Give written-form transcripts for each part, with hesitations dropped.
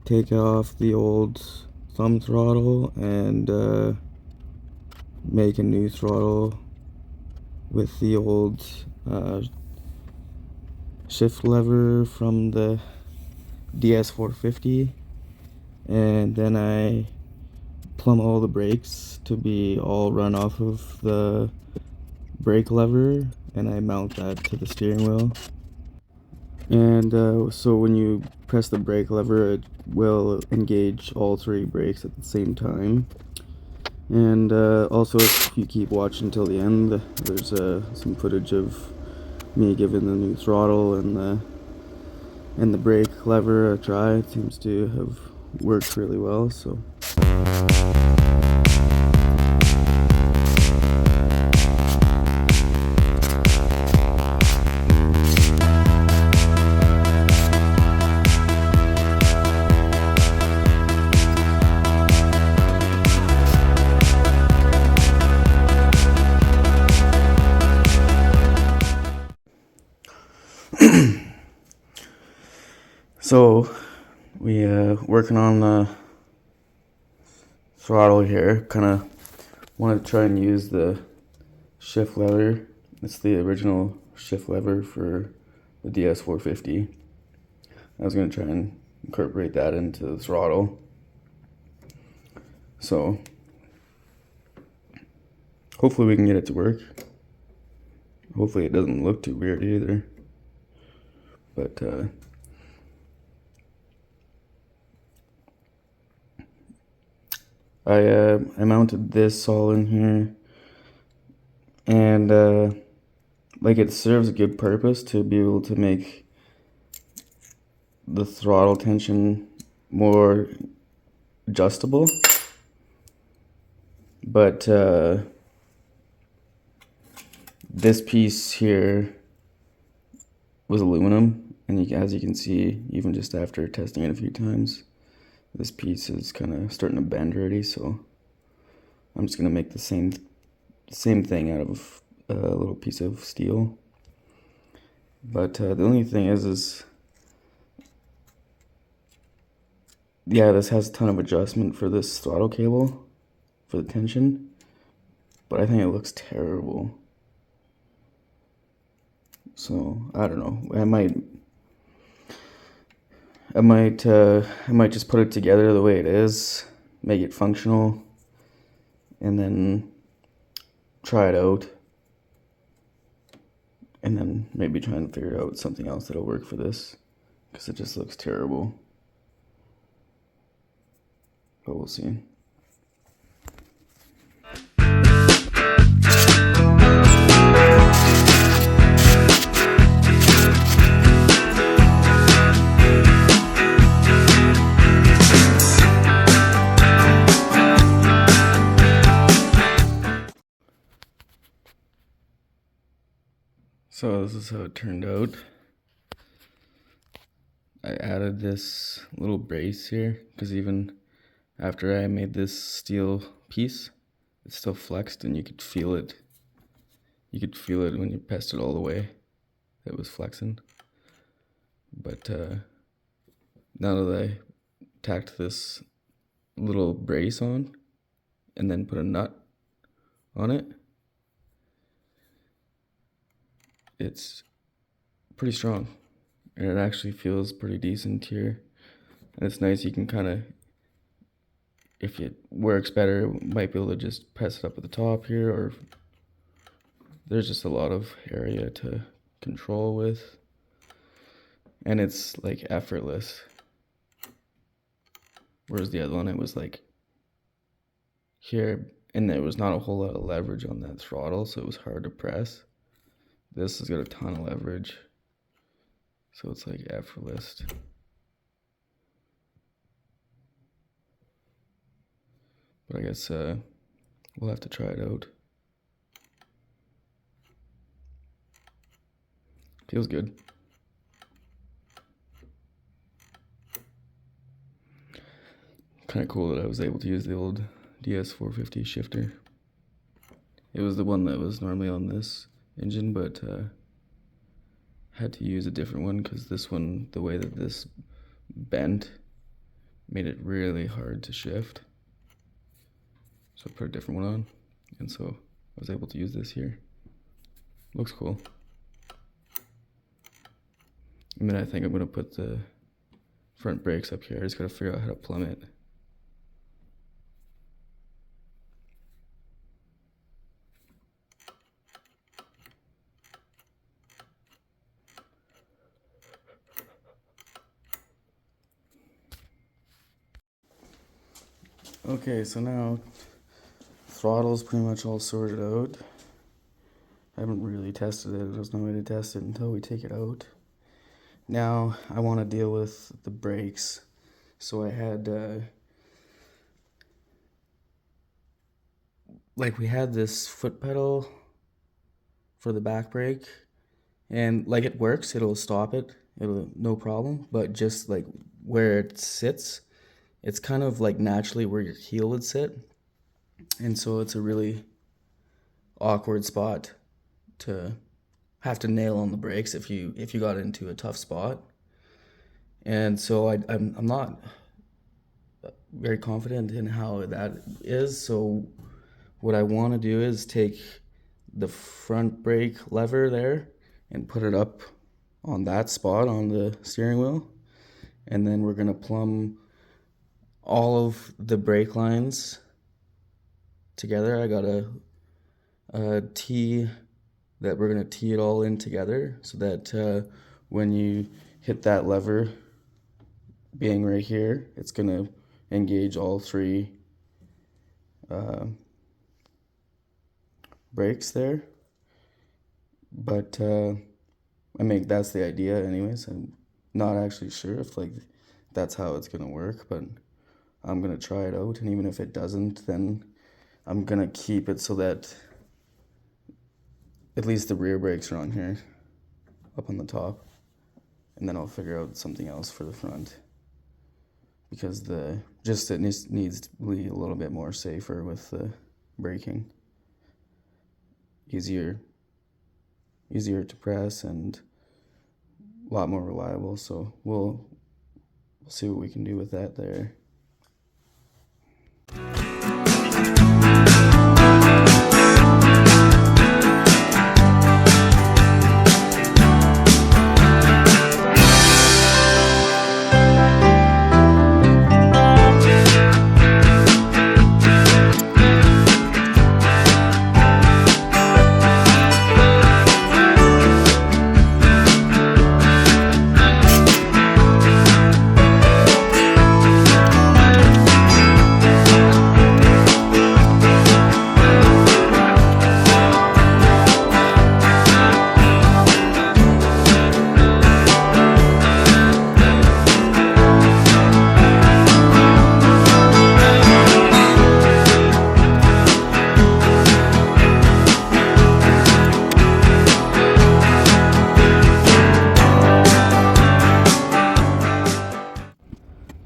take off the old thumb throttle and make a new throttle with the old shift lever from the DS450, and then I plumb all the brakes to be all run off of the brake lever, and I mount that to the steering wheel. And so when you press the brake lever, it will engage all three brakes at the same time. And also, if you keep watching till the end, there's some footage of me giving the new throttle and the brake lever a try. It seems to have worked really well. So. So we working on the throttle here. Kind of want to try and use the shift lever. It's the original shift lever for the DS450. I was going to try and incorporate that into the throttle. So hopefully we can get it to work. Hopefully it doesn't look too weird either. But I mounted this all in here, and like, it serves a good purpose to be able to make the throttle tension more adjustable, but this piece here was aluminum, and as you can see, even just after testing it a few times, this piece is kind of starting to bend already. So I'm just gonna make the same thing out of a little piece of steel. But the only thing is yeah, this has a ton of adjustment for this throttle cable for the tension, but I think it looks terrible. So I don't know. I might just put it together the way it is, make it functional, and then try it out, and then maybe try and figure out something else that'll work for this, because it just looks terrible. But we'll see. So this is how it turned out. I added this little brace here because even after I made this steel piece, it still flexed, and you could feel it. You could feel it when you pressed it all the way. It was flexing. But now that I tacked this little brace on and then put a nut on it, it's pretty strong, and it actually feels pretty decent here. And it's nice, you can kind of, if it works better, might be able to just press it up at the top here, or there's just a lot of area to control with, and it's like effortless. Whereas the other one, it was like here, and there was not a whole lot of leverage on that throttle, so it was hard to press. This has got a ton of leverage, so it's like effortless. But I guess we'll have to try it out. Feels good. Kind of cool that I was able to use the old DS450 shifter. It was the one that was normally on this engine, but had to use a different one because this one, the way that this bent, made it really hard to shift. So I put a different one on, and so I was able to use this here. Looks cool. And then I think I'm gonna put the front brakes up here. I just gotta figure out how to plumb it. Okay, so now throttle's pretty much all sorted out. I haven't really tested it. There's no way to test it until we take it out. Now I want to deal with the brakes. So I had we had this foot pedal for the back brake, and like it works, it'll stop it, it'll no problem, but just like where it sits, it's kind of like naturally where your heel would sit, and so it's a really awkward spot to have to nail on the brakes if you got into a tough spot. And so I'm not very confident in how that is. So what I want to do is take the front brake lever there and put it up on that spot on the steering wheel, and then we're gonna plumb all of the brake lines together. I got a T that we're gonna tee it all in together so that when you hit that lever being right here, it's gonna engage all three brakes there. But that's the idea anyways. I'm not actually sure if that's how it's gonna work, but I'm gonna try it out, and even if it doesn't, then I'm gonna keep it so that at least the rear brakes are on here, up on the top, and then I'll figure out something else for the front, because it needs to be a little bit more safer with the braking. Easier to press and a lot more reliable, so we'll see what we can do with that there.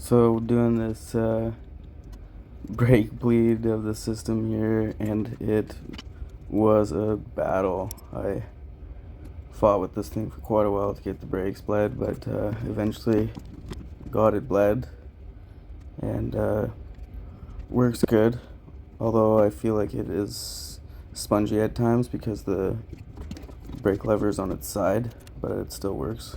So doing this brake bleed of the system here, and it was a battle. I fought with this thing for quite a while to get the brakes bled, but eventually got it bled, and works good, although I feel like it is spongy at times because the brake lever is on its side, but it still works.